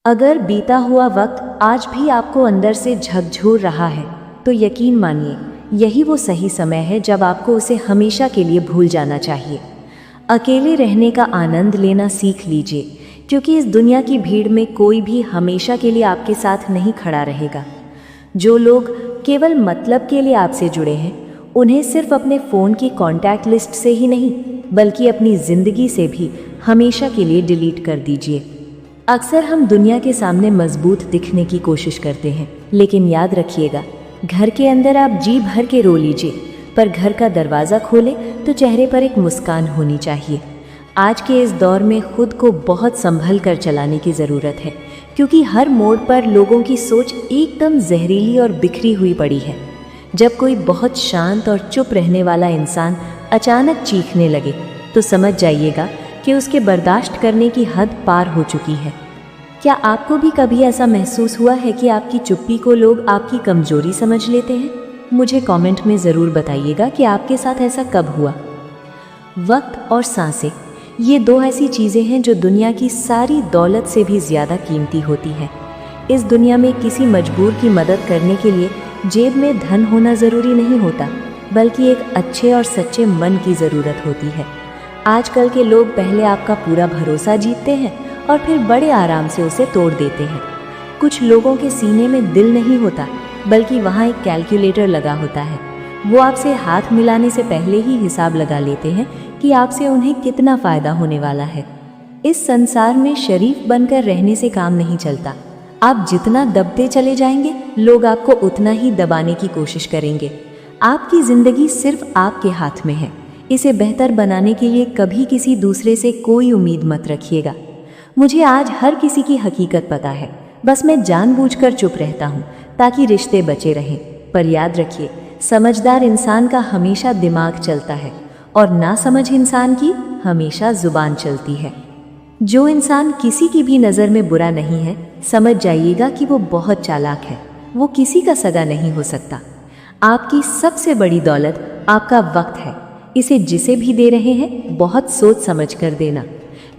अगर बीता हुआ वक्त आज भी आपको अंदर से झकझोर रहा है तो यकीन मानिए यही वो सही समय है जब आपको उसे हमेशा के लिए भूल जाना चाहिए। अकेले रहने का आनंद लेना सीख लीजिए, क्योंकि इस दुनिया की भीड़ में कोई भी हमेशा के लिए आपके साथ नहीं खड़ा रहेगा। जो लोग केवल मतलब के लिए आपसे जुड़े हैं उन्हें सिर्फ अपने फ़ोन की कॉन्टैक्ट लिस्ट से ही नहीं बल्कि अपनी ज़िंदगी से भी हमेशा के लिए डिलीट कर दीजिए। अक्सर हम दुनिया के सामने मजबूत दिखने की कोशिश करते हैं, लेकिन याद रखिएगा घर के अंदर आप जी भर के रो लीजिए, पर घर का दरवाज़ा खोले तो चेहरे पर एक मुस्कान होनी चाहिए। आज के इस दौर में खुद को बहुत संभल कर चलाने की ज़रूरत है, क्योंकि हर मोड़ पर लोगों की सोच एकदम जहरीली और बिखरी हुई पड़ी है। जब कोई बहुत शांत और चुप रहने वाला इंसान अचानक चीखने लगे तो समझ जाइएगा कि उसके बर्दाश्त करने की हद पार हो चुकी है। क्या आपको भी कभी ऐसा महसूस हुआ है कि आपकी चुप्पी को लोग आपकी कमजोरी समझ लेते हैं? मुझे कमेंट में ज़रूर बताइएगा कि आपके साथ ऐसा कब हुआ। वक्त और सांसें, ये दो ऐसी चीज़ें हैं जो दुनिया की सारी दौलत से भी ज़्यादा कीमती होती है। इस दुनिया में किसी मजबूर की मदद करने के लिए जेब में धन होना ज़रूरी नहीं होता, बल्कि एक अच्छे और सच्चे मन की ज़रूरत होती है। आजकल के लोग पहले आपका पूरा भरोसा जीतते हैं और फिर बड़े आराम से उसे तोड़ देते हैं। कुछ लोगों के सीने में दिल नहीं होता, बल्कि वहाँ एक कैलकुलेटर लगा होता है। वो आपसे हाथ मिलाने से पहले ही हिसाब लगा लेते हैं कि आपसे उन्हें कितना फ़ायदा होने वाला है। इस संसार में शरीफ बनकर रहने से काम नहीं चलता। आप जितना दबते चले जाएंगे, लोग आपको उतना ही दबाने की कोशिश करेंगे। आपकी ज़िंदगी सिर्फ आपके हाथ में है। इसे बेहतर बनाने के लिए कभी किसी दूसरे से कोई उम्मीद मत रखिएगा। मुझे आज हर किसी की हकीकत पता है, बस मैं जानबूझकर चुप रहता हूँ ताकि रिश्ते बचे रहें। पर याद रखिए, समझदार इंसान का हमेशा दिमाग चलता है और नासमझ इंसान की हमेशा जुबान चलती है। जो इंसान किसी की भी नज़र में बुरा नहीं है, समझ जाइएगा कि वो बहुत चालाक है। वो किसी का सगा नहीं हो सकता। आपकी सबसे बड़ी दौलत आपका वक्त है। इसे जिसे भी दे रहे हैं बहुत सोच समझ कर देना।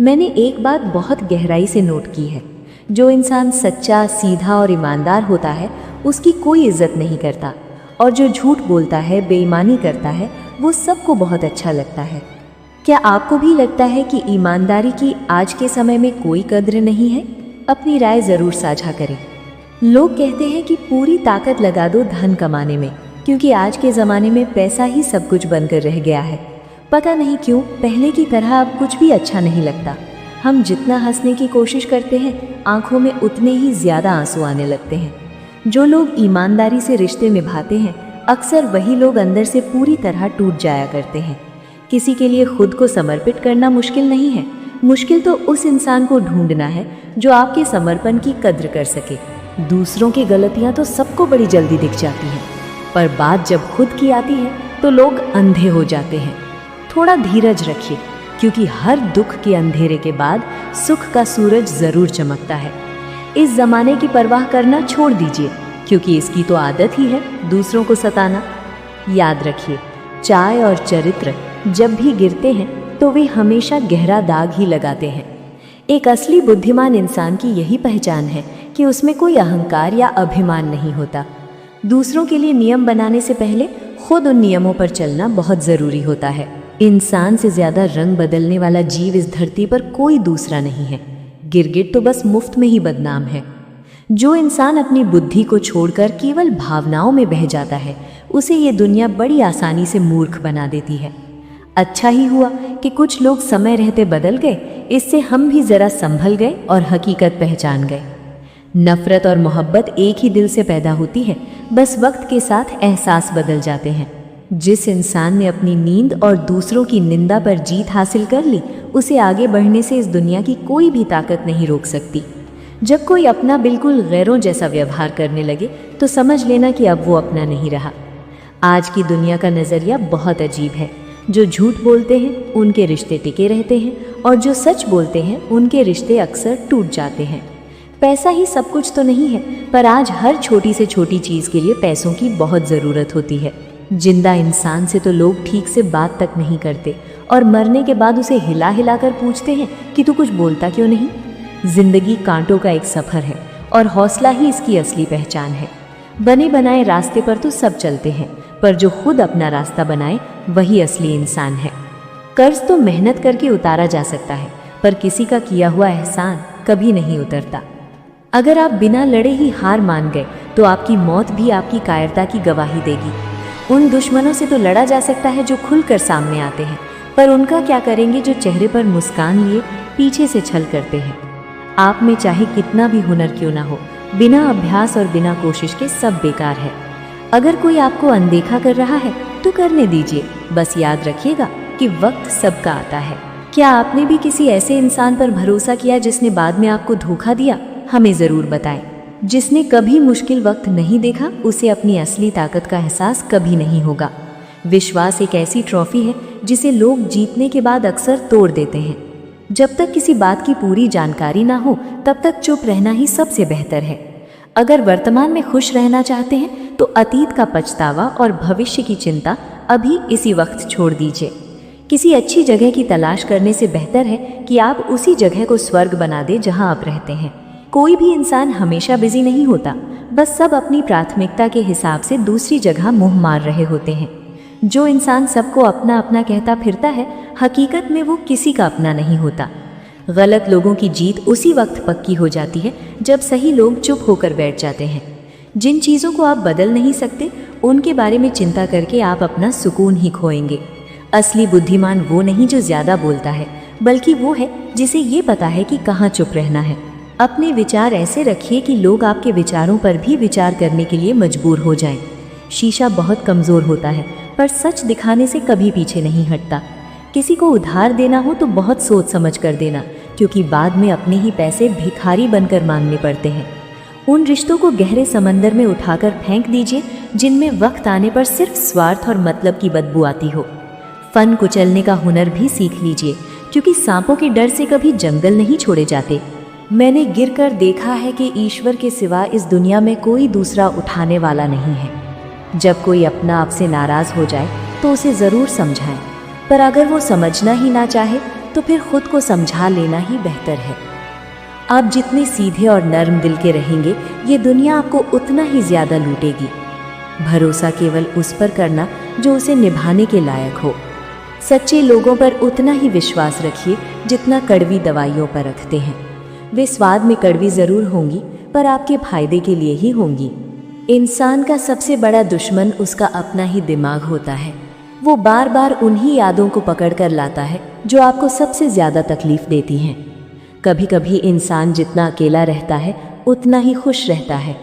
मैंने एक बात बहुत गहराई से नोट की है, जो इंसान सच्चा, सीधा और ईमानदार होता है उसकी कोई इज्जत नहीं करता, और जो झूठ बोलता है, बेईमानी करता है, वो सबको बहुत अच्छा लगता है। क्या आपको भी लगता है कि ईमानदारी की आज के समय में कोई कद्र नहीं है? अपनी राय ज़रूर साझा करें। लोग कहते हैं कि पूरी ताकत लगा दो धन कमाने में, क्योंकि आज के ज़माने में पैसा ही सब कुछ बनकर रह गया है। पता नहीं क्यों पहले की तरह अब कुछ भी अच्छा नहीं लगता। हम जितना हंसने की कोशिश करते हैं, आंखों में उतने ही ज़्यादा आंसू आने लगते हैं। जो लोग ईमानदारी से रिश्ते निभाते हैं, अक्सर वही लोग अंदर से पूरी तरह टूट जाया करते हैं। किसी के लिए खुद को समर्पित करना मुश्किल नहीं है, मुश्किल तो उस इंसान को ढूंढना है जो आपके समर्पण की कद्र कर सके। दूसरों की गलतियाँ तो सबको बड़ी जल्दी दिख जाती हैं, पर बात जब खुद की आती है तो लोग अंधे हो जाते हैं। थोड़ा धीरज रखिए, क्योंकि हर दुख के अंधेरे के बाद सुख का सूरज जरूर चमकता है। इस जमाने की परवाह करना छोड़ दीजिए, क्योंकि इसकी तो आदत ही है दूसरों को सताना। याद रखिए, चाय और चरित्र जब भी गिरते हैं तो वे हमेशा गहरा दाग ही लगाते हैं। एक असली बुद्धिमान इंसान की यही पहचान है कि उसमें कोई अहंकार या अभिमान नहीं होता। दूसरों के लिए नियम बनाने से पहले खुद उन नियमों पर चलना बहुत ज़रूरी होता है। इंसान से ज़्यादा रंग बदलने वाला जीव इस धरती पर कोई दूसरा नहीं है। गिरगिट तो बस मुफ्त में ही बदनाम है। जो इंसान अपनी बुद्धि को छोड़कर केवल भावनाओं में बह जाता है, उसे ये दुनिया बड़ी आसानी से मूर्ख बना देती है। अच्छा ही हुआ कि कुछ लोग समय रहते बदल गए, इससे हम भी ज़रा संभल गए और हकीकत पहचान गए। नफ़रत और मोहब्बत एक ही दिल से पैदा होती है, बस वक्त के साथ एहसास बदल जाते हैं। जिस इंसान ने अपनी नींद और दूसरों की निंदा पर जीत हासिल कर ली, उसे आगे बढ़ने से इस दुनिया की कोई भी ताकत नहीं रोक सकती। जब कोई अपना बिल्कुल गैरों जैसा व्यवहार करने लगे तो समझ लेना कि अब वो अपना नहीं रहा। आज की दुनिया का नज़रिया बहुत अजीब है। जो झूठ बोलते हैं उनके रिश्ते टिके रहते हैं, और जो सच बोलते हैं उनके रिश्ते अक्सर टूट जाते हैं। पैसा ही सब कुछ तो नहीं है, पर आज हर छोटी से छोटी चीज़ के लिए पैसों की बहुत ज़रूरत होती है। जिंदा इंसान से तो लोग ठीक से बात तक नहीं करते, और मरने के बाद उसे हिला हिला कर पूछते हैं कि तू कुछ बोलता क्यों नहीं। जिंदगी कांटों का एक सफर है और हौसला ही इसकी असली पहचान है। बने बनाए रास्ते पर तो सब चलते हैं, पर जो खुद अपना रास्ता बनाए वही असली इंसान है। कर्ज तो मेहनत करके उतारा जा सकता है, पर किसी का किया हुआ एहसान कभी नहीं उतरता। अगर आप बिना लड़े ही हार मान गए तो आपकी मौत भी आपकी कायरता की गवाही देगी। उन दुश्मनों से तो लड़ा जा सकता है जो खुलकर सामने आते हैं, पर उनका क्या करेंगे जो चेहरे पर मुस्कान लिए पीछे से छल करते हैं। आप में चाहे कितना भी हुनर क्यों ना हो, बिना अभ्यास और बिना कोशिश के सब बेकार है। अगर कोई आपको अनदेखा कर रहा है तो करने दीजिए, बस याद रखिएगा कि वक्त सबका आता है। क्या आपने भी किसी ऐसे इंसान पर भरोसा किया जिसने बाद में आपको धोखा दिया? हमें ज़रूर बताएं। जिसने कभी मुश्किल वक्त नहीं देखा उसे अपनी असली ताकत का एहसास कभी नहीं होगा। विश्वास एक ऐसी ट्रॉफी है जिसे लोग जीतने के बाद अक्सर तोड़ देते हैं। जब तक किसी बात की पूरी जानकारी ना हो तब तक चुप रहना ही सबसे बेहतर है। अगर वर्तमान में खुश रहना चाहते हैं तो अतीत का पछतावा और भविष्य की चिंता अभी इसी वक्त छोड़ दीजिए। किसी अच्छी जगह की तलाश करने से बेहतर है कि आप उसी जगह को स्वर्ग बना दें जहां आप रहते हैं। कोई भी इंसान हमेशा बिजी नहीं होता, बस सब अपनी प्राथमिकता के हिसाब से दूसरी जगह मुंह मार रहे होते हैं। जो इंसान सबको अपना अपना कहता फिरता है, हकीकत में वो किसी का अपना नहीं होता। गलत लोगों की जीत उसी वक्त पक्की हो जाती है जब सही लोग चुप होकर बैठ जाते हैं। जिन चीज़ों को आप बदल नहीं सकते उनके बारे में चिंता करके आप अपना सुकून ही खोएंगे। असली बुद्धिमान वो नहीं जो ज़्यादा बोलता है, बल्कि वो है जिसे ये पता है कि कहाँ चुप रहना है। अपने विचार ऐसे रखिए कि लोग आपके विचारों पर भी विचार करने के लिए मजबूर हो जाएं। शीशा बहुत कमज़ोर होता है, पर सच दिखाने से कभी पीछे नहीं हटता। किसी को उधार देना हो तो बहुत सोच समझ कर देना, क्योंकि बाद में अपने ही पैसे भिखारी बनकर मांगने पड़ते हैं। उन रिश्तों को गहरे समंदर में उठाकर फेंक दीजिए जिनमें वक्त आने पर सिर्फ स्वार्थ और मतलब की बदबू आती हो। फन कुचलने का हुनर भी सीख लीजिए, क्योंकि सांपों के डर से कभी जंगल नहीं छोड़े जाते। मैंने गिरकर देखा है कि ईश्वर के सिवा इस दुनिया में कोई दूसरा उठाने वाला नहीं है। जब कोई अपना आपसे नाराज हो जाए तो उसे ज़रूर समझाएं, पर अगर वो समझना ही ना चाहे तो फिर खुद को समझा लेना ही बेहतर है। आप जितने सीधे और नर्म दिल के रहेंगे, ये दुनिया आपको उतना ही ज़्यादा लूटेगी। भरोसा केवल उस पर करना जो उसे निभाने के लायक हो। सच्चे लोगों पर उतना ही विश्वास रखिए जितना कड़वी दवाइयों पर रखते हैं। वे स्वाद में कड़वी ज़रूर होंगी, पर आपके फायदे के लिए ही होंगी। इंसान का सबसे बड़ा दुश्मन उसका अपना ही दिमाग होता है। वो बार बार उन्हीं यादों को पकड़ कर लाता है जो आपको सबसे ज़्यादा तकलीफ देती हैं। कभी कभी इंसान जितना अकेला रहता है उतना ही खुश रहता है।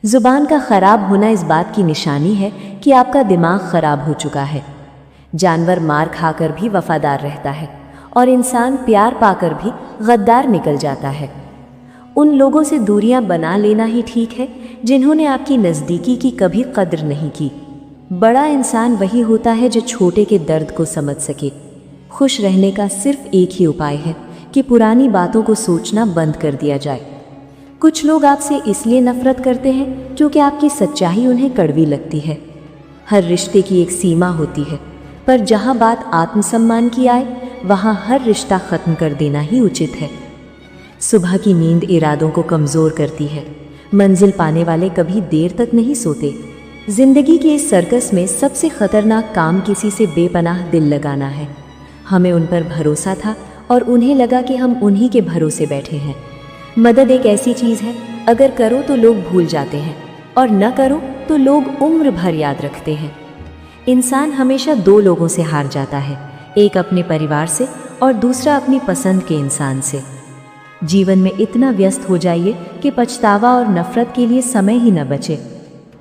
ज़ुबान का ख़राब होना इस बात की निशानी है कि आपका दिमाग ख़राब हो चुका है। जानवर मार खाकर भी वफादार रहता है और इंसान प्यार पाकर भी गद्दार निकल जाता है। उन लोगों से दूरियां बना लेना ही ठीक है जिन्होंने आपकी नज़दीकी की कभी कद्र नहीं की। बड़ा इंसान वही होता है जो छोटे के दर्द को समझ सके। खुश रहने का सिर्फ एक ही उपाय है कि पुरानी बातों को सोचना बंद कर दिया जाए। कुछ लोग आपसे इसलिए नफरत करते हैं क्योंकि आपकी सच्चाई उन्हें कड़वी लगती है। हर रिश्ते की एक सीमा होती है, पर जहाँ बात आत्मसम्मान की आए वहाँ हर रिश्ता ख़त्म कर देना ही उचित है। सुबह की नींद इरादों को कमज़ोर करती है। मंजिल पाने वाले कभी देर तक नहीं सोते। जिंदगी के इस सर्कस में सबसे ख़तरनाक काम किसी से बेपनाह दिल लगाना है। हमें उन पर भरोसा था और उन्हें लगा कि हम उन्हीं के भरोसे बैठे हैं। मदद एक ऐसी चीज़ है, अगर करो तो लोग भूल जाते हैं और न करो तो लोग उम्र भर याद रखते हैं। इंसान हमेशा दो लोगों से हार जाता है, एक अपने परिवार से और दूसरा अपनी पसंद के इंसान से। जीवन में इतना व्यस्त हो जाइए कि पछतावा और नफरत के लिए समय ही न बचे।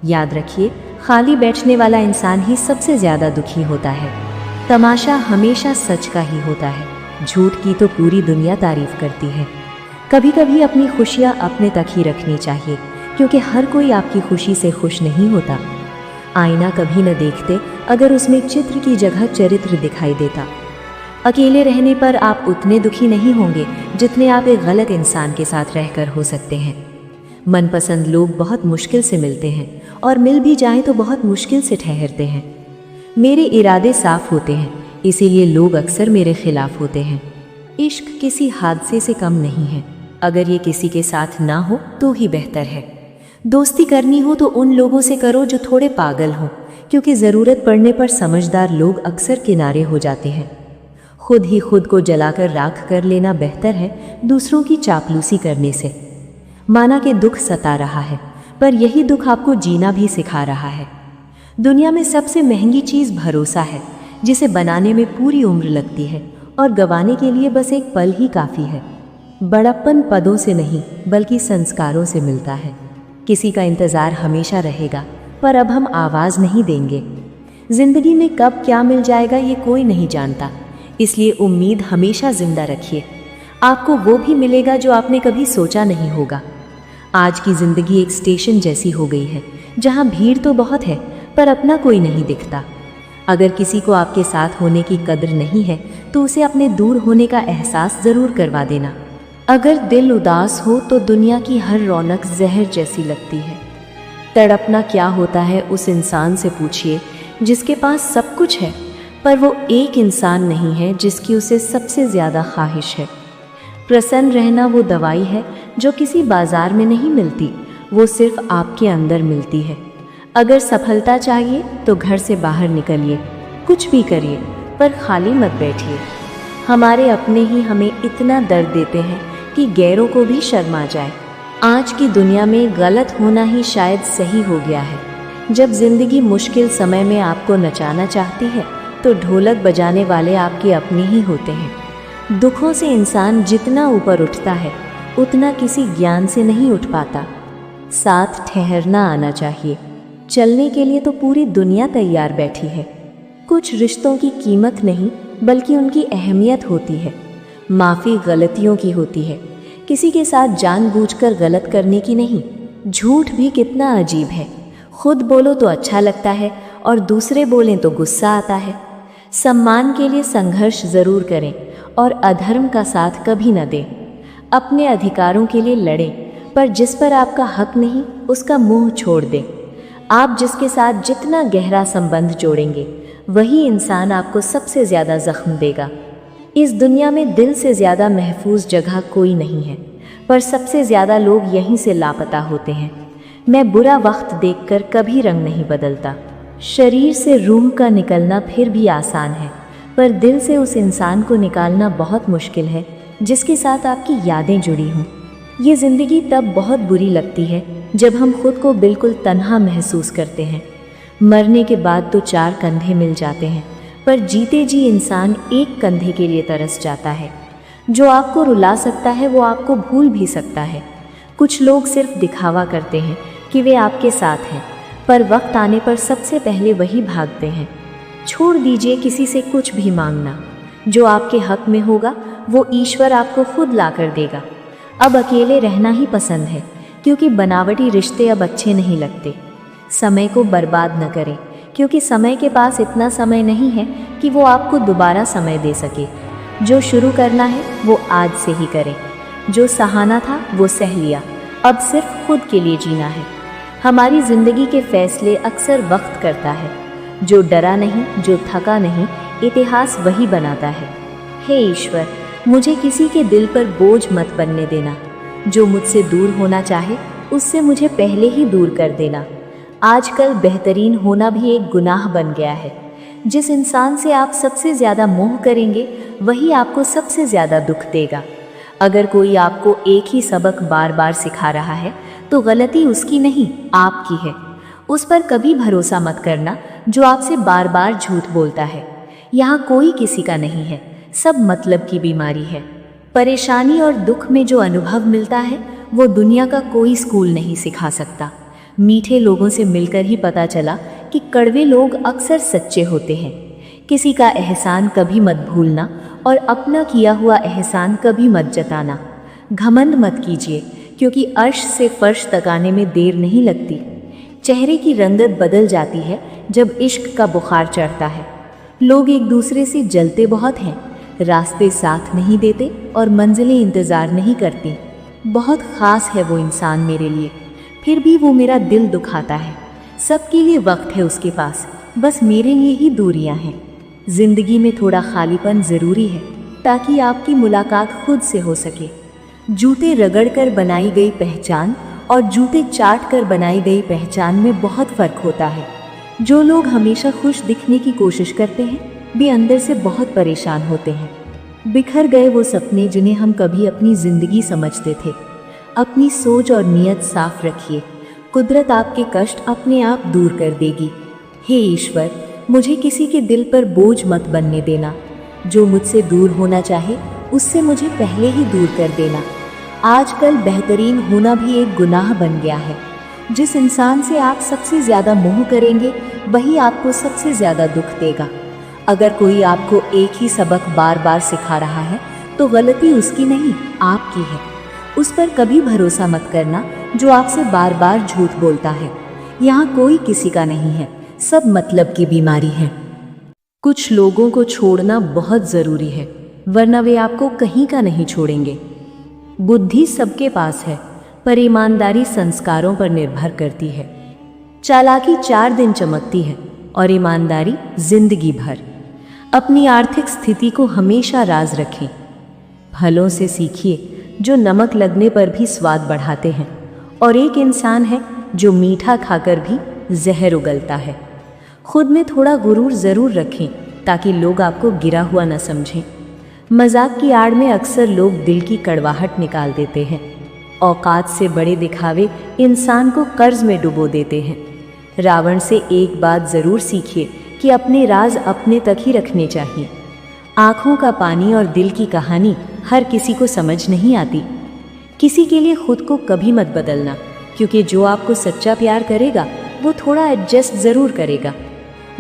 याद रखिए, खाली बैठने वाला इंसान ही सबसे ज़्यादा दुखी होता है। तमाशा हमेशा सच का ही होता है, झूठ की तो पूरी दुनिया तारीफ करती है। कभी कभी अपनी खुशियाँ अपने तक ही रखनी चाहिए, क्योंकि हर कोई आपकी खुशी से खुश नहीं होता। आईना कभी न देखते अगर उसमें चित्र की जगह चरित्र दिखाई देता। अकेले रहने पर आप उतने दुखी नहीं होंगे जितने आप एक गलत इंसान के साथ रहकर हो सकते हैं। मनपसंद लोग बहुत मुश्किल से मिलते हैं और मिल भी जाएं तो बहुत मुश्किल से ठहरते हैं। मेरे इरादे साफ होते हैं, इसीलिए लोग अक्सर मेरे खिलाफ होते हैं। इश्क किसी हादसे से कम नहीं है, अगर ये किसी के साथ ना हो तो ही बेहतर है। दोस्ती करनी हो तो उन लोगों से करो जो थोड़े पागल हों, क्योंकि ज़रूरत पड़ने पर समझदार लोग अक्सर किनारे हो जाते हैं। खुद ही खुद को जलाकर राख कर लेना बेहतर है दूसरों की चापलूसी करने से। माना कि दुख सता रहा है, पर यही दुख आपको जीना भी सिखा रहा है। दुनिया में सबसे महंगी चीज़ भरोसा है, जिसे बनाने में पूरी उम्र लगती है और गंवाने के लिए बस एक पल ही काफ़ी है। बड़प्पन पदों से नहीं बल्कि संस्कारों से मिलता है। किसी का इंतज़ार हमेशा रहेगा, पर अब हम आवाज़ नहीं देंगे। जिंदगी में कब क्या मिल जाएगा ये कोई नहीं जानता, इसलिए उम्मीद हमेशा जिंदा रखिए। आपको वो भी मिलेगा जो आपने कभी सोचा नहीं होगा। आज की ज़िंदगी एक स्टेशन जैसी हो गई है, जहाँ भीड़ तो बहुत है पर अपना कोई नहीं दिखता। अगर किसी को आपके साथ होने की कद्र नहीं है तो उसे अपने दूर होने का एहसास ज़रूर करवा देना। अगर दिल उदास हो तो दुनिया की हर रौनक जहर जैसी लगती है। तड़पना क्या होता है उस इंसान से पूछिए जिसके पास सब कुछ है, पर वो एक इंसान नहीं है जिसकी उसे सबसे ज़्यादा ख्वाहिश है। प्रसन्न रहना वो दवाई है जो किसी बाजार में नहीं मिलती, वो सिर्फ आपके अंदर मिलती है। अगर सफलता चाहिए तो घर से बाहर निकलिए, कुछ भी करिए, पर खाली मत बैठिए। हमारे अपने ही हमें इतना दर्द देते हैं कि गैरों को भी शर्म आ जाए। आज की दुनिया में गलत होना ही शायद सही हो गया है। जब जिंदगी मुश्किल समय में आपको नचाना चाहती है तो ढोलक बजाने वाले आपके अपने ही होते हैं। दुखों से इंसान जितना ऊपर उठता है उतना किसी ज्ञान से नहीं उठ पाता। साथ ठहरना आना चाहिए। चलने के लिए तो पूरी दुनिया तैयार बैठी है। कुछ रिश्तों की कीमत नहीं बल्कि उनकी अहमियत होती है। माफ़ी गलतियों की होती है, किसी के साथ जानबूझकर गलत करने की नहीं। झूठ भी कितना अजीब है, खुद बोलो तो अच्छा लगता है और दूसरे बोलें तो गुस्सा आता है। सम्मान के लिए संघर्ष ज़रूर करें और अधर्म का साथ कभी न दें। अपने अधिकारों के लिए लड़ें, पर जिस पर आपका हक नहीं उसका मुंह छोड़ दें। आप जिसके साथ जितना गहरा संबंध जोड़ेंगे वही इंसान आपको सबसे ज़्यादा जख्म देगा। इस दुनिया में दिल से ज़्यादा महफूज जगह कोई नहीं है, पर सबसे ज़्यादा लोग यहीं से लापता होते हैं। मैं बुरा वक्त देखकर कभी रंग नहीं बदलता। शरीर से रूह का निकलना फिर भी आसान है, पर दिल से उस इंसान को निकालना बहुत मुश्किल है जिसके साथ आपकी यादें जुड़ी हों। ये ज़िंदगी तब बहुत बुरी लगती है जब हम खुद को बिल्कुल तन्हा महसूस करते हैं। मरने के बाद तो 4 कंधे मिल जाते हैं, पर जीते जी इंसान एक कंधे के लिए तरस जाता है। जो आपको रुला सकता है वो आपको भूल भी सकता है। कुछ लोग सिर्फ दिखावा करते हैं कि वे आपके साथ हैं, पर वक्त आने पर सबसे पहले वही भागते हैं। छोड़ दीजिए किसी से कुछ भी मांगना। जो आपके हक में होगा वो ईश्वर आपको खुद ला कर देगा। अब अकेले रहना ही पसंद है, क्योंकि बनावटी रिश्ते अब अच्छे नहीं लगते। समय को बर्बाद न करें, क्योंकि समय के पास इतना समय नहीं है कि वो आपको दोबारा समय दे सके। जो शुरू करना है वो आज से ही करें। जो सहाना था वो सह लिया, अब सिर्फ खुद के लिए जीना है। हमारी ज़िंदगी के फैसले अक्सर वक्त करता है। जो डरा नहीं, जो थका नहीं, इतिहास वही बनाता है। हे ईश्वर, मुझे किसी के दिल पर बोझ मत बनने देना। जो मुझसे दूर होना चाहे उससे मुझे पहले ही दूर कर देना। आजकल बेहतरीन होना भी एक गुनाह बन गया है। जिस इंसान से आप सबसे ज़्यादा मोह करेंगे वही आपको सबसे ज़्यादा दुख देगा। अगर कोई आपको एक ही सबक बार बार सिखा रहा है तो गलती उसकी नहीं, आपकी है। उस पर कभी भरोसा मत करना जो आपसे बार बार झूठ बोलता है। यहाँ कोई किसी का नहीं है, सब मतलब की बीमारी है। परेशानी और दुख में जो अनुभव मिलता है वो दुनिया का कोई स्कूल नहीं सिखा सकता। मीठे लोगों से मिलकर ही पता चला कि कड़वे लोग अक्सर सच्चे होते हैं। किसी का एहसान कभी मत भूलना और अपना किया हुआ एहसान कभी मत जताना। घमंड मत कीजिए, क्योंकि अर्श से फर्श तक आने में देर नहीं लगती। चेहरे की रंगत बदल जाती है जब इश्क का बुखार चढ़ता है। लोग एक दूसरे से जलते बहुत हैं, रास्ते साथ नहीं देते और मंजिलें इंतज़ार नहीं करती। बहुत ख़ास है वो इंसान मेरे लिए, फिर भी वो मेरा दिल दुखाता है। सबके लिए वक्त है उसके पास, बस मेरे लिए ही दूरियां हैं। ज़िंदगी में थोड़ा खालीपन ज़रूरी है ताकि आपकी मुलाकात खुद से हो सके। जूते रगड़कर बनाई गई पहचान और जूते चाट कर बनाई गई पहचान में बहुत फर्क होता है। जो लोग हमेशा खुश दिखने की कोशिश करते हैं भी अंदर से बहुत परेशान होते हैं। बिखर गए वो सपने जिन्हें हम कभी अपनी जिंदगी समझते थे। अपनी सोच और नीयत साफ रखिए, कुदरत आपके कष्ट अपने आप दूर कर देगी। हे ईश्वर, मुझे किसी के दिल पर बोझ मत बनने देना। जो मुझसे दूर होना चाहे उससे मुझे पहले ही दूर कर देना। आजकल बेहतरीन होना भी एक गुनाह बन गया है। जिस इंसान से आप सबसे ज़्यादा मोह करेंगे वही आपको सबसे ज़्यादा दुख देगा। अगर कोई आपको एक ही सबक बार बार सिखा रहा है तो गलती उसकी नहीं, आपकी है। उस पर कभी भरोसा मत करना जो आपसे बार बार झूठ बोलता है। यहाँ कोई किसी का नहीं है, सब मतलब की बीमारी है। कुछ लोगों को छोड़ना बहुत ज़रूरी है, वरना वे आपको कहीं का नहीं छोड़ेंगे। बुद्धि सबके पास है, पर ईमानदारी संस्कारों पर निर्भर करती है। चालाकी 4 दिन चमकती है और ईमानदारी जिंदगी भर। अपनी आर्थिक स्थिति को हमेशा राज रखें। फलों से सीखिए जो नमक लगने पर भी स्वाद बढ़ाते हैं, और एक इंसान है जो मीठा खाकर भी जहर उगलता है। खुद में थोड़ा गुरूर ज़रूर रखें ताकि लोग आपको गिरा हुआ न समझें। मजाक की आड़ में अक्सर लोग दिल की कड़वाहट निकाल देते हैं। औकात से बड़े दिखावे इंसान को कर्ज में डुबो देते हैं। रावण से एक बात ज़रूर सीखिए कि अपने राज अपने तक ही रखने चाहिए। आँखों का पानी और दिल की कहानी हर किसी को समझ नहीं आती। किसी के लिए खुद को कभी मत बदलना, क्योंकि जो आपको सच्चा प्यार करेगा वो थोड़ा एडजस्ट ज़रूर करेगा।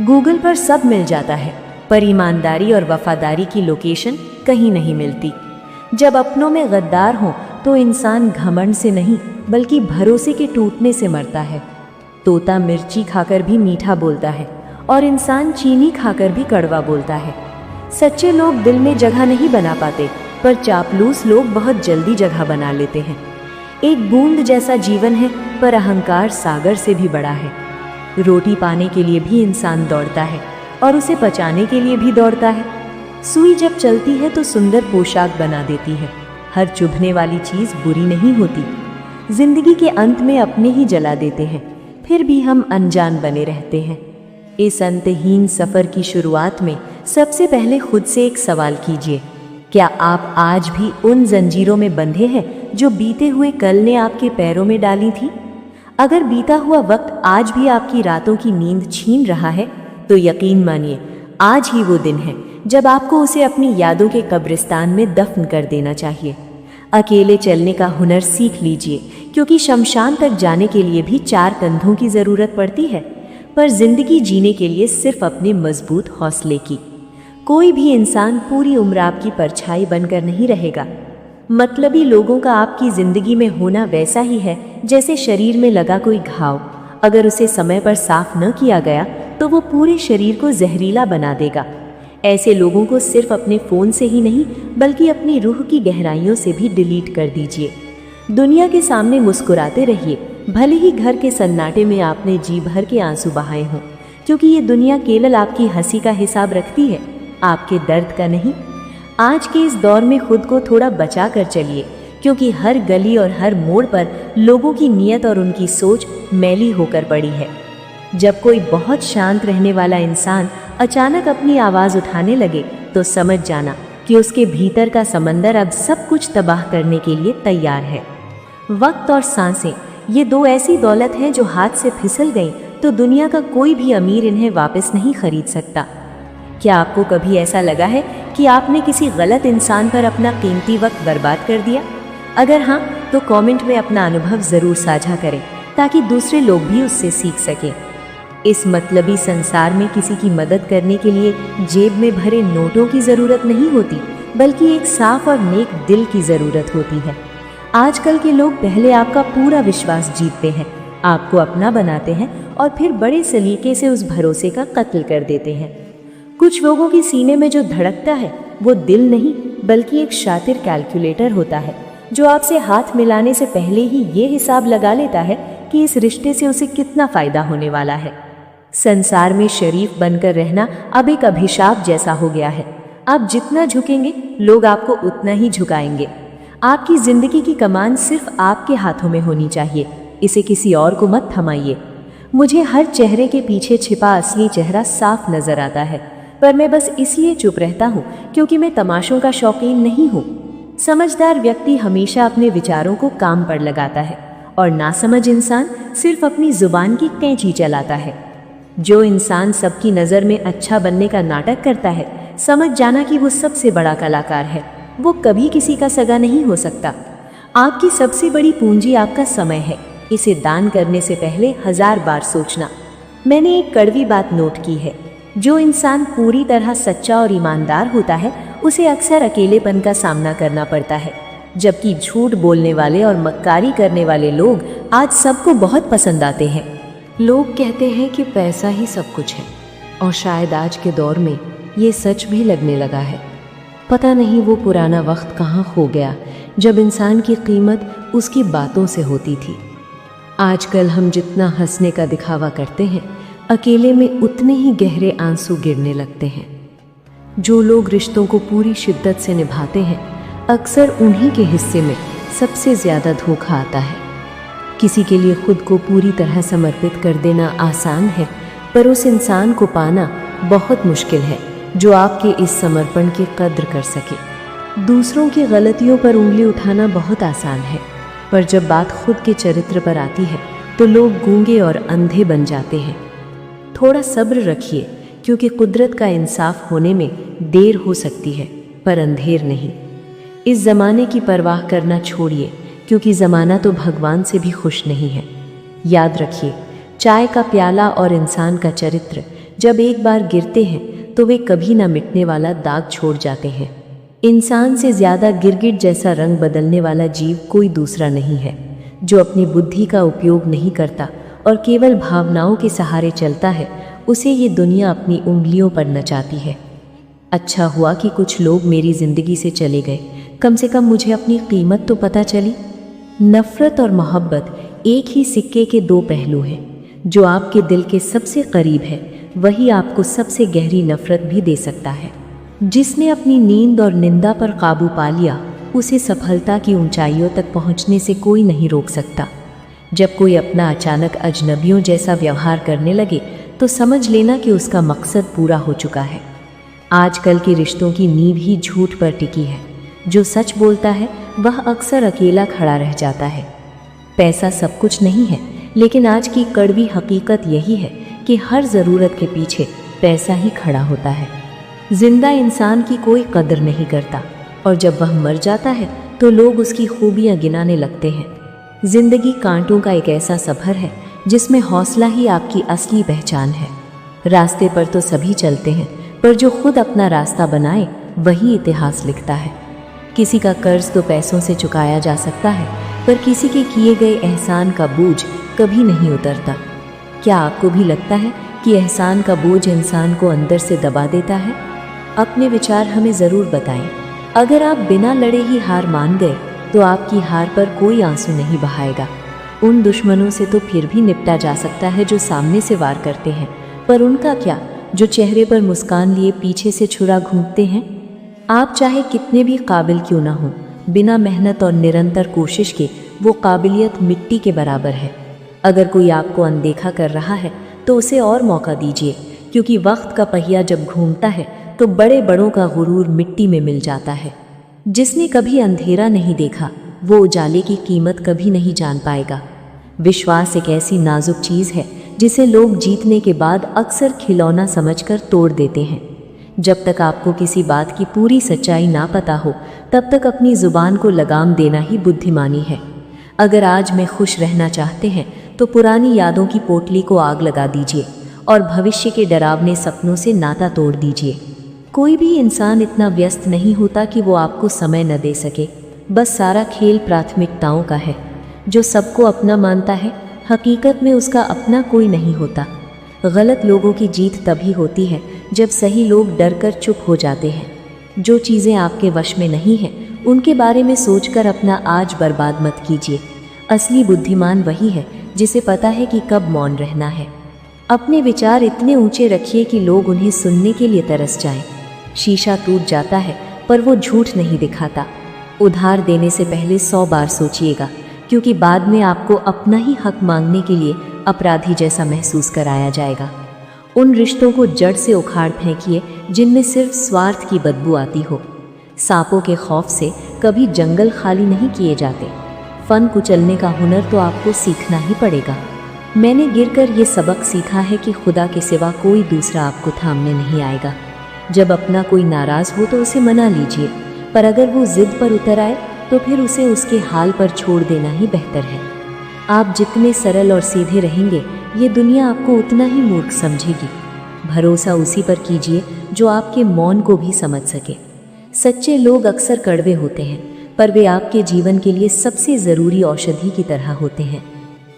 गूगल पर सब मिल जाता है, पर ईमानदारी और वफादारी की लोकेशन कहीं नहीं मिलती। जब अपनों में गद्दार हों तो इंसान घमंड से नहीं बल्कि भरोसे के टूटने से मरता है। तोता मिर्ची खाकर भी मीठा बोलता है और इंसान चीनी खाकर भी कड़वा बोलता है। सच्चे लोग दिल में जगह नहीं बना पाते, पर चापलूस लोग बहुत जल्दी जगह बना लेते हैं। एक बूंद जैसा जीवन है, पर अहंकार सागर से भी बड़ा है। रोटी पाने के लिए भी इंसान दौड़ता है और उसे पचाने के लिए भी दौड़ता है। सुई जब चलती है तो सुंदर पोशाक बना देती है। हर चुभने वाली चीज़ बुरी नहीं होती। जिंदगी के अंत में अपने ही जला देते हैं, फिर भी हम अनजान बने रहते हैं। इस अंतहीन सफ़र की शुरुआत में सबसे पहले खुद से एक सवाल कीजिए, क्या आप आज भी उन जंजीरों में बंधे हैं जो बीते हुए कल ने आपके पैरों में डाली थी? अगर बीता हुआ वक्त आज भी आपकी रातों की नींद छीन रहा है तो यकीन मानिए आज ही वो दिन है जब आपको उसे अपनी यादों के कब्रिस्तान में दफन कर देना चाहिए। अकेले चलने का हुनर सीख लीजिए, क्योंकि शमशान तक जाने के लिए भी 4 कंधों की ज़रूरत पड़ती है, पर जिंदगी जीने के लिए सिर्फ अपने मजबूत हौसले की। कोई भी इंसान पूरी उम्र आपकी परछाई बनकर नहीं रहेगा। मतलबी लोगों का आपकी ज़िंदगी में होना वैसा ही है जैसे शरीर में लगा कोई घाव। अगर उसे समय पर साफ न किया गया तो वो पूरे शरीर को जहरीला बना देगा। ऐसे लोगों को सिर्फ अपने फ़ोन से ही नहीं बल्कि अपनी रूह की गहराइयों से भी डिलीट कर दीजिए। दुनिया के सामने मुस्कुराते रहिए, भले ही घर के सन्नाटे में आपने जी भर के आंसू बहाए हों, क्योंकि ये दुनिया केवल आपकी हंसी का हिसाब रखती है, आपके दर्द का नहीं। आज के इस दौर में खुद को थोड़ा बचा कर चलिए, क्योंकि हर गली और हर मोड़ पर लोगों की नीयत और उनकी सोच मैली होकर पड़ी है। जब कोई बहुत शांत रहने वाला इंसान अचानक अपनी आवाज़ उठाने लगे तो समझ जाना कि उसके भीतर का समंदर अब सब कुछ तबाह करने के लिए तैयार है। वक्त और सांसें, ये 2 ऐसी दौलत हैं जो हाथ से फिसल गई तो दुनिया का कोई भी अमीर इन्हें वापस नहीं खरीद सकता। क्या आपको कभी ऐसा लगा है कि आपने किसी गलत इंसान पर अपना कीमती वक्त बर्बाद कर दिया? अगर हाँ, तो कमेंट में अपना अनुभव ज़रूर साझा करें ताकि दूसरे लोग भी उससे सीख सकें। इस मतलबी संसार में किसी की मदद करने के लिए जेब में भरे नोटों की ज़रूरत नहीं होती, बल्कि एक साफ और नेक दिल की ज़रूरत होती है। आजकल के लोग पहले आपका पूरा विश्वास जीतते हैं, आपको अपना बनाते हैं और फिर बड़े सलीके से उस भरोसे का कत्ल कर देते हैं। कुछ लोगों के सीने में जो धड़कता है वो दिल नहीं बल्कि एक शातिर कैलकुलेटर होता है, जो आपसे हाथ मिलाने से पहले ही ये हिसाब लगा लेता है कि इस रिश्ते से उसे कितना फ़ायदा होने वाला है। संसार में शरीफ बनकर रहना अब एक अभिशाप जैसा हो गया है। आप जितना झुकेंगे लोग आपको उतना ही झुकाएंगे। आपकी जिंदगी की कमान सिर्फ आपके हाथों में होनी चाहिए, इसे किसी और को मत थमाइए। मुझे हर चेहरे के पीछे छिपा असली चेहरा साफ नजर आता है, पर मैं बस इसलिए चुप रहता हूँ क्योंकि मैं तमाशों का शौकीन नहीं हूँ। समझदार व्यक्ति हमेशा अपने विचारों को काम पर लगाता है और नासमझ इंसान सिर्फ अपनी जुबान की कैंची चलाता है। जो इंसान सबकी नज़र में अच्छा बनने का नाटक करता है, समझ जाना कि वो सबसे बड़ा कलाकार है। वो कभी किसी का सगा नहीं हो सकता। आपकी सबसे बड़ी पूंजी आपका समय है, इसे दान करने से पहले 1000 बार सोचना। मैंने एक कड़वी बात नोट की है, जो इंसान पूरी तरह सच्चा और ईमानदार होता है उसे अक्सर अकेलेपन का सामना करना पड़ता है, जबकि झूठ बोलने वाले और मक्कारी करने वाले लोग आज सबको बहुत पसंद आते हैं। लोग कहते हैं कि पैसा ही सब कुछ है, और शायद आज के दौर में ये सच भी लगने लगा है। पता नहीं वो पुराना वक्त कहाँ खो गया जब इंसान की कीमत उसकी बातों से होती थी। आजकल हम जितना हंसने का दिखावा करते हैं, अकेले में उतने ही गहरे आंसू गिरने लगते हैं। जो लोग रिश्तों को पूरी शिद्दत से निभाते हैं, अक्सर उन्हीं के हिस्से में सबसे ज़्यादा धोखा आता है। किसी के लिए खुद को पूरी तरह समर्पित कर देना आसान है, पर उस इंसान को पाना बहुत मुश्किल है जो आपके इस समर्पण की कद्र कर सके। दूसरों की गलतियों पर उंगली उठाना बहुत आसान है, पर जब बात खुद के चरित्र पर आती है तो लोग गूंगे और अंधे बन जाते हैं। थोड़ा सब्र रखिए, क्योंकि कुदरत का इंसाफ होने में देर हो सकती है, पर अंधेर नहीं। इस ज़माने की परवाह करना छोड़िए, क्योंकि ज़माना तो भगवान से भी खुश नहीं है। याद रखिए, चाय का प्याला और इंसान का चरित्र जब एक बार गिरते हैं तो वे कभी ना मिटने वाला दाग छोड़ जाते हैं। इंसान से ज़्यादा गिरगिट जैसा रंग बदलने वाला जीव कोई दूसरा नहीं है। जो अपनी बुद्धि का उपयोग नहीं करता और केवल भावनाओं के सहारे चलता है, उसे ये दुनिया अपनी उंगलियों पर नचाती है। अच्छा हुआ कि कुछ लोग मेरी ज़िंदगी से चले गए, कम से कम मुझे अपनी कीमत तो पता चली। नफ़रत और मोहब्बत एक ही सिक्के के दो पहलू हैं। जो आपके दिल के सबसे करीब है, वही आपको सबसे गहरी नफ़रत भी दे सकता है। जिसने अपनी नींद और निंदा पर काबू पा लिया, उसे सफलता की ऊंचाइयों तक पहुंचने से कोई नहीं रोक सकता। जब कोई अपना अचानक अजनबियों जैसा व्यवहार करने लगे तो समझ लेना कि उसका मकसद पूरा हो चुका है। आजकल के रिश्तों की नींव ही झूठ पर टिकी है। जो सच बोलता है वह अक्सर अकेला खड़ा रह जाता है। पैसा सब कुछ नहीं है, लेकिन आज की कड़वी हकीकत यही है कि हर ज़रूरत के पीछे पैसा ही खड़ा होता है। जिंदा इंसान की कोई कदर नहीं करता, और जब वह मर जाता है तो लोग उसकी खूबियाँ गिनाने लगते हैं। जिंदगी कांटों का एक ऐसा सफ़र है जिसमें हौसला ही आपकी असली पहचान है। रास्ते पर तो सभी चलते हैं, पर जो खुद अपना रास्ता बनाए वही इतिहास लिखता है। किसी का कर्ज तो पैसों से चुकाया जा सकता है, पर किसी के किए गए एहसान का बोझ कभी नहीं उतरता। क्या आपको भी लगता है कि एहसान का बोझ इंसान को अंदर से दबा देता है? अपने विचार हमें ज़रूर बताएं। अगर आप बिना लड़े ही हार मान गए तो आपकी हार पर कोई आंसू नहीं बहाएगा। उन दुश्मनों से तो फिर भी निपटा जा सकता है जो सामने से वार करते हैं, पर उनका क्या जो चेहरे पर मुस्कान लिए पीछे से छुरा घूंटते हैं। आप चाहे कितने भी काबिल क्यों ना हो, बिना मेहनत और निरंतर कोशिश के वो काबिलियत मिट्टी के बराबर है। अगर कोई आपको अनदेखा कर रहा है तो उसे और मौका दीजिए, क्योंकि वक्त का पहिया जब घूमता है तो बड़े बड़ों का गुरूर मिट्टी में मिल जाता है। जिसने कभी अंधेरा नहीं देखा वो उजाले की कीमत कभी नहीं जान पाएगा। विश्वास एक ऐसी नाजुक चीज़ है जिसे लोग जीतने के बाद अक्सर खिलौना समझकर तोड़ देते हैं। जब तक आपको किसी बात की पूरी सच्चाई ना पता हो, तब तक अपनी ज़ुबान को लगाम देना ही बुद्धिमानी है। अगर आज में खुश रहना चाहते हैं तो पुरानी यादों की पोटली को आग लगा दीजिए और भविष्य के डरावने सपनों से नाता तोड़ दीजिए। कोई भी इंसान इतना व्यस्त नहीं होता कि वो आपको समय न दे सके। बस सारा खेल प्राथमिकताओं का है। जो सबको अपना मानता है, हकीकत में उसका अपना कोई नहीं होता। गलत लोगों की जीत तभी होती है जब सही लोग डरकर चुप हो जाते हैं। जो चीज़ें आपके वश में नहीं हैं, उनके बारे में सोचकर अपना आज बर्बाद मत कीजिए। असली बुद्धिमान वही है जिसे पता है कि कब मौन रहना है। अपने विचार इतने ऊंचे रखिए कि लोग उन्हें सुनने के लिए तरस जाएं। शीशा टूट जाता है पर वो झूठ नहीं दिखाता, उधार देने से पहले 100 बार सोचिएगा, क्योंकि बाद में आपको अपना ही हक मांगने के लिए अपराधी जैसा महसूस कराया जाएगा। उन रिश्तों को जड़ से उखाड़ फेंकिए जिनमें सिर्फ स्वार्थ की बदबू आती हो। सांपों के खौफ से कभी जंगल खाली नहीं किए जाते। फन कुचलने का हुनर तो आपको सीखना ही पड़ेगा। मैंने गिरकर ये सबक सीखा है कि खुदा के सिवा कोई दूसरा आपको थामने नहीं आएगा। जब अपना कोई नाराज़ हो तो उसे मना लीजिए, पर अगर वो जिद पर उतर आए तो फिर उसे उसके हाल पर छोड़ देना ही बेहतर है। आप जितने सरल और सीधे रहेंगे, ये दुनिया आपको उतना ही मूर्ख समझेगी। भरोसा उसी पर कीजिए जो आपके मौन को भी समझ सके। सच्चे लोग अक्सर कड़वे होते हैं, पर वे आपके जीवन के लिए सबसे ज़रूरी औषधि की तरह होते हैं।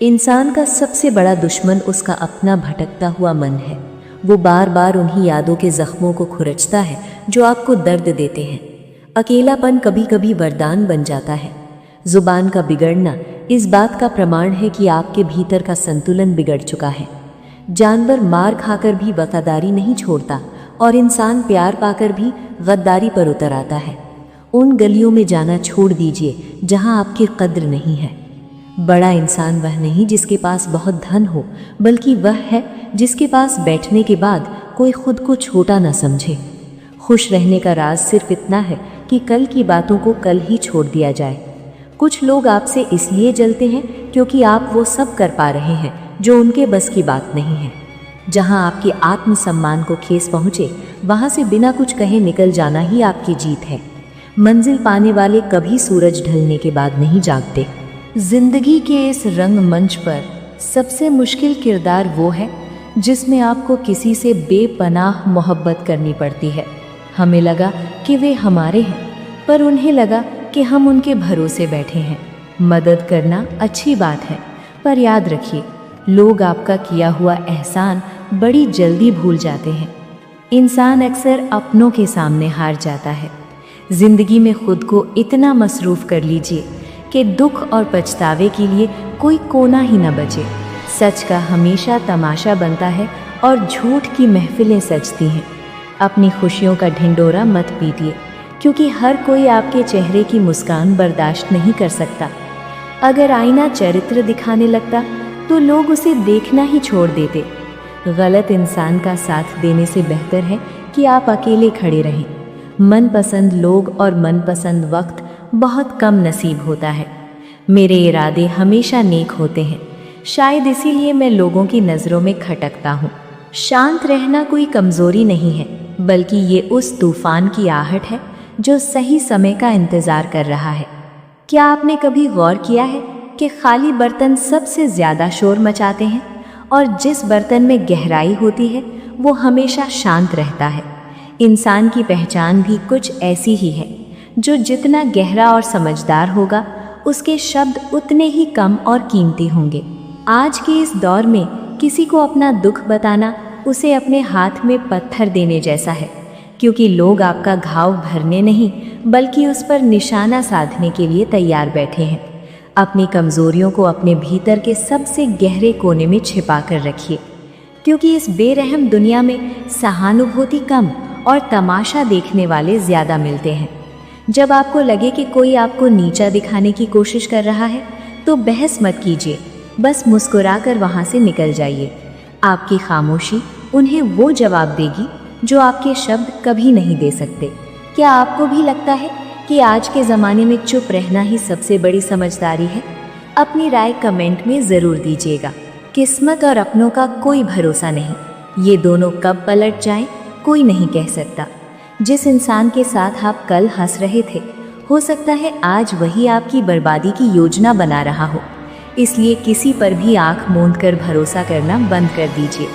इंसान का सबसे बड़ा दुश्मन उसका अपना भटकता हुआ मन है। वो बार बार उन्हीं यादों के जख्मों को खुरचता है जो आपको दर्द देते हैं। अकेलापन कभी कभी वरदान बन जाता है। जुबान का बिगड़ना इस बात का प्रमाण है कि आपके भीतर का संतुलन बिगड़ चुका है। जानवर मार खाकर भी वफादारी नहीं छोड़ता और इंसान प्यार पाकर भी गद्दारी पर उतर आता है। उन गलियों में जाना छोड़ दीजिए जहां आपकी कद्र नहीं है। बड़ा इंसान वह नहीं जिसके पास बहुत धन हो, बल्कि वह है जिसके पास बैठने के बाद कोई खुद को छोटा न समझे। खुश रहने का राज सिर्फ इतना है कि कल की बातों को कल ही छोड़ दिया जाए। कुछ लोग आपसे इसलिए जलते हैं क्योंकि आप वो सब कर पा रहे हैं जो उनके बस की बात नहीं है। जहां आपके आत्मसम्मान को ठेस पहुंचे, वहां से बिना कुछ कहे निकल जाना ही आपकी जीत है। मंजिल पाने वाले कभी सूरज ढलने के बाद नहीं जागते। जिंदगी के इस रंगमंच पर सबसे मुश्किल किरदार वो है जिसमें आपको किसी से बेपनाह मोहब्बत करनी पड़ती है। हमें लगा कि वे हमारे हैं, पर उन्हें लगा कि हम उनके भरोसे बैठे हैं। मदद करना अच्छी बात है, पर याद रखिए, लोग आपका किया हुआ एहसान बड़ी जल्दी भूल जाते हैं। इंसान अक्सर अपनों के सामने हार जाता है। जिंदगी में खुद को इतना मसरूफ़ कर लीजिए कि दुख और पछतावे के लिए कोई कोना ही न बचे। सच का हमेशा तमाशा बनता है और झूठ की महफिलें सजती हैं। अपनी खुशियों का ढिंडोरा मत पीटिए, क्योंकि हर कोई आपके चेहरे की मुस्कान बर्दाश्त नहीं कर सकता। अगर आईना चरित्र दिखाने लगता तो लोग उसे देखना ही छोड़ देते। गलत इंसान का साथ देने से बेहतर है कि आप अकेले खड़े रहें। मनपसंद लोग और मनपसंद वक्त बहुत कम नसीब होता है। मेरे इरादे हमेशा नेक होते हैं, शायद इसीलिए मैं लोगों की नज़रों में खटकता हूँ। शांत रहना कोई कमज़ोरी नहीं है, बल्कि ये उस तूफान की आहट है जो सही समय का इंतज़ार कर रहा है। क्या आपने कभी गौर किया है कि खाली बर्तन सबसे ज़्यादा शोर मचाते हैं, और जिस बर्तन में गहराई होती है वो हमेशा शांत रहता है। इंसान की पहचान भी कुछ ऐसी ही है। जो जितना गहरा और समझदार होगा, उसके शब्द उतने ही कम और कीमती होंगे। आज के इस दौर में किसी को अपना दुख बताना उसे अपने हाथ में पत्थर देने जैसा है, क्योंकि लोग आपका घाव भरने नहीं बल्कि उस पर निशाना साधने के लिए तैयार बैठे हैं। अपनी कमज़ोरियों को अपने भीतर के सबसे गहरे कोने में छिपा कर रखिए, क्योंकि इस बेरहम दुनिया में सहानुभूति कम और तमाशा देखने वाले ज़्यादा मिलते हैं। जब आपको लगे कि कोई आपको नीचा दिखाने की कोशिश कर रहा है तो बहस मत कीजिए, बस मुस्कुराकर वहाँ से निकल जाइए। आपकी खामोशी उन्हें वो जवाब देगी जो आपके शब्द कभी नहीं दे सकते। क्या आपको भी लगता है कि आज के ज़माने में चुप रहना ही सबसे बड़ी समझदारी है? अपनी राय कमेंट में ज़रूर दीजिएगा। किस्मत और अपनों का कोई भरोसा नहीं, ये दोनों कब पलट जाएं कोई नहीं कह सकता। जिस इंसान के साथ आप कल हंस रहे थे, हो सकता है आज वही आपकी बर्बादी की योजना बना रहा हो। इसलिए किसी पर भी आंख मूंद कर भरोसा करना बंद कर दीजिए।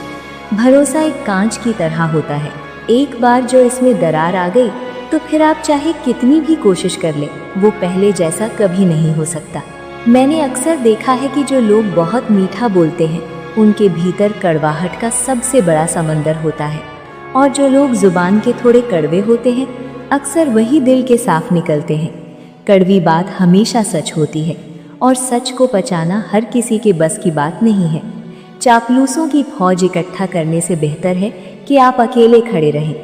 भरोसा एक कांच की तरह होता है, एक बार जो इसमें दरार आ गई तो फिर आप चाहे कितनी भी कोशिश कर लें, वो पहले जैसा कभी नहीं हो सकता। मैंने अक्सर देखा है कि जो लोग बहुत मीठा बोलते हैं, उनके भीतर कड़वाहट का सबसे बड़ा समंदर होता है, और जो लोग जुबान के थोड़े कड़वे होते हैं, अक्सर वही दिल के साफ निकलते हैं। कड़वी बात हमेशा सच होती है, और सच को पचाना हर किसी के बस की बात नहीं है। चापलूसों की फौज इकट्ठा करने से बेहतर है कि आप अकेले खड़े रहें,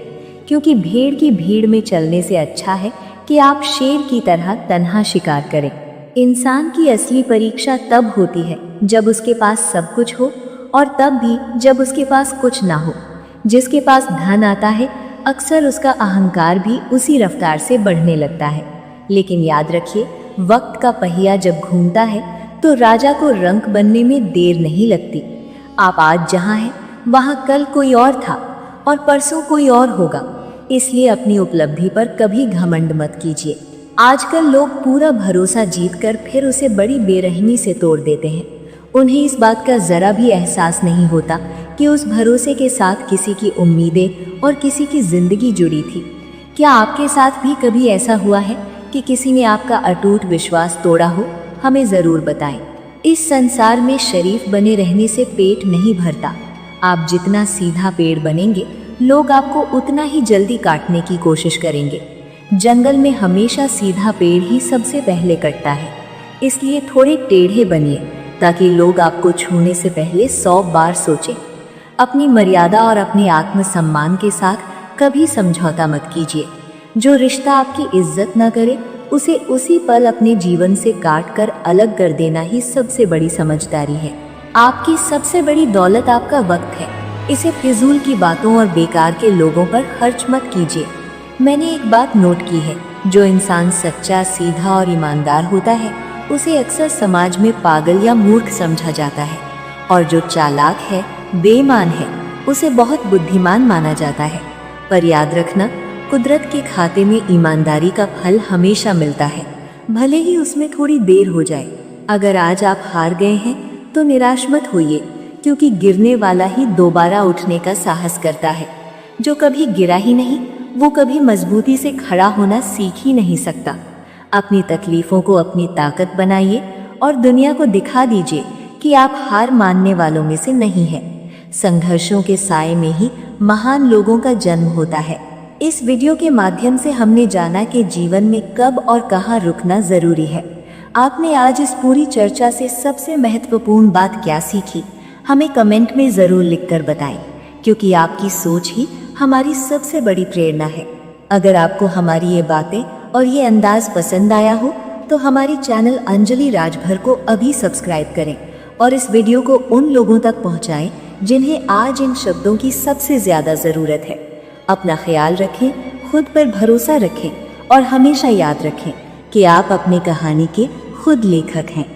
क्योंकि भेड़ की भीड़ में चलने से अच्छा है कि आप शेर की तरह तन्हा शिकार करें। इंसान की असली परीक्षा तब होती है जब उसके पास सब कुछ हो, और तब भी जब उसके पास कुछ ना हो। जिसके पास धन आता है, अक्सर उसका अहंकार भी उसी रफ्तार से बढ़ने लगता है। लेकिन याद रखिए, वक्त का पहिया जब घूमता है तो राजा को रंक बनने में देर नहीं लगती। आप आज जहाँ हैं, वहाँ कल कोई और था और परसों कोई और होगा। इसलिए अपनी उपलब्धि पर कभी घमंड मत कीजिए। आजकल लोग पूरा भरोसा जीतकर फिर उसे बड़ी बेरहमी से तोड़ देते हैं। उन्हें इस बात का जरा भी एहसास नहीं होता कि उस भरोसे के साथ किसी की उम्मीदें और किसी की जिंदगी जुड़ी थी। क्या आपके साथ भी कभी ऐसा हुआ है कि किसी ने आपका अटूट विश्वास तोड़ा हो? हमें जरूर बताएं। इस संसार में शरीफ बने रहने से पेट नहीं भरता। आप जितना सीधा पेड़ बनेंगे, लोग आपको उतना ही जल्दी काटने की कोशिश करेंगे। जंगल में हमेशा सीधा पेड़ ही सबसे पहले कटता है। इसलिए थोड़े टेढ़े बनिए ताकि लोग आपको छूने से पहले 100 बार सोचें। अपनी मर्यादा और अपने आत्मसम्मान के साथ कभी समझौता मत कीजिए। जो रिश्ता आपकी इज्जत न करे, उसे उसी पल अपने जीवन से काट कर अलग कर देना ही सबसे बड़ी समझदारी है। आपकी सबसे बड़ी दौलत आपका वक्त है। इसे फिजूल की बातों और बेकार के लोगों पर खर्च मत कीजिए। मैंने एक बात नोट की है, जो इंसान सच्चा, सीधा और ईमानदार होता है, उसे अक्सर समाज में पागल या मूर्ख समझा जाता है, और जो चालाक है, बेईमान है, उसे बहुत बुद्धिमान माना जाता है। पर याद रखना, कुदरत के खाते में ईमानदारी का फल हमेशा मिलता है, भले ही उसमें थोड़ी देर हो जाए। अगर आज आप हार गए हैं तो निराश मत होइए, क्योंकि गिरने वाला ही दोबारा उठने का साहस करता है। जो कभी गिरा ही नहीं, वो कभी मजबूती से खड़ा होना सीख ही नहीं सकता। अपनी तकलीफों को अपनी ताकत बनाइए और दुनिया को दिखा दीजिए कि आप हार मानने वालों में से नहीं हैं। संघर्षों के साए में ही महान लोगों का जन्म होता है। इस वीडियो के माध्यम से हमने जाना कि जीवन में कब और कहाँ रुकना जरूरी है। आपने आज इस पूरी चर्चा से सबसे महत्वपूर्ण बात क्या सीखी? हमें कमेंट में जरूर लिखकर बताएं, क्योंकि आपकी सोच ही हमारी सबसे बड़ी प्रेरणा है। अगर आपको हमारी ये बातें और ये अंदाज पसंद आया हो तो हमारी चैनल अंजलि राजभर को अभी सब्सक्राइब करें और इस वीडियो को उन लोगों तक पहुंचाएं जिन्हें आज इन शब्दों की सबसे ज्यादा जरूरत है। अपना ख्याल रखें, खुद पर भरोसा रखें और हमेशा याद रखें कि आप अपनी कहानी के खुद लेखक हैं।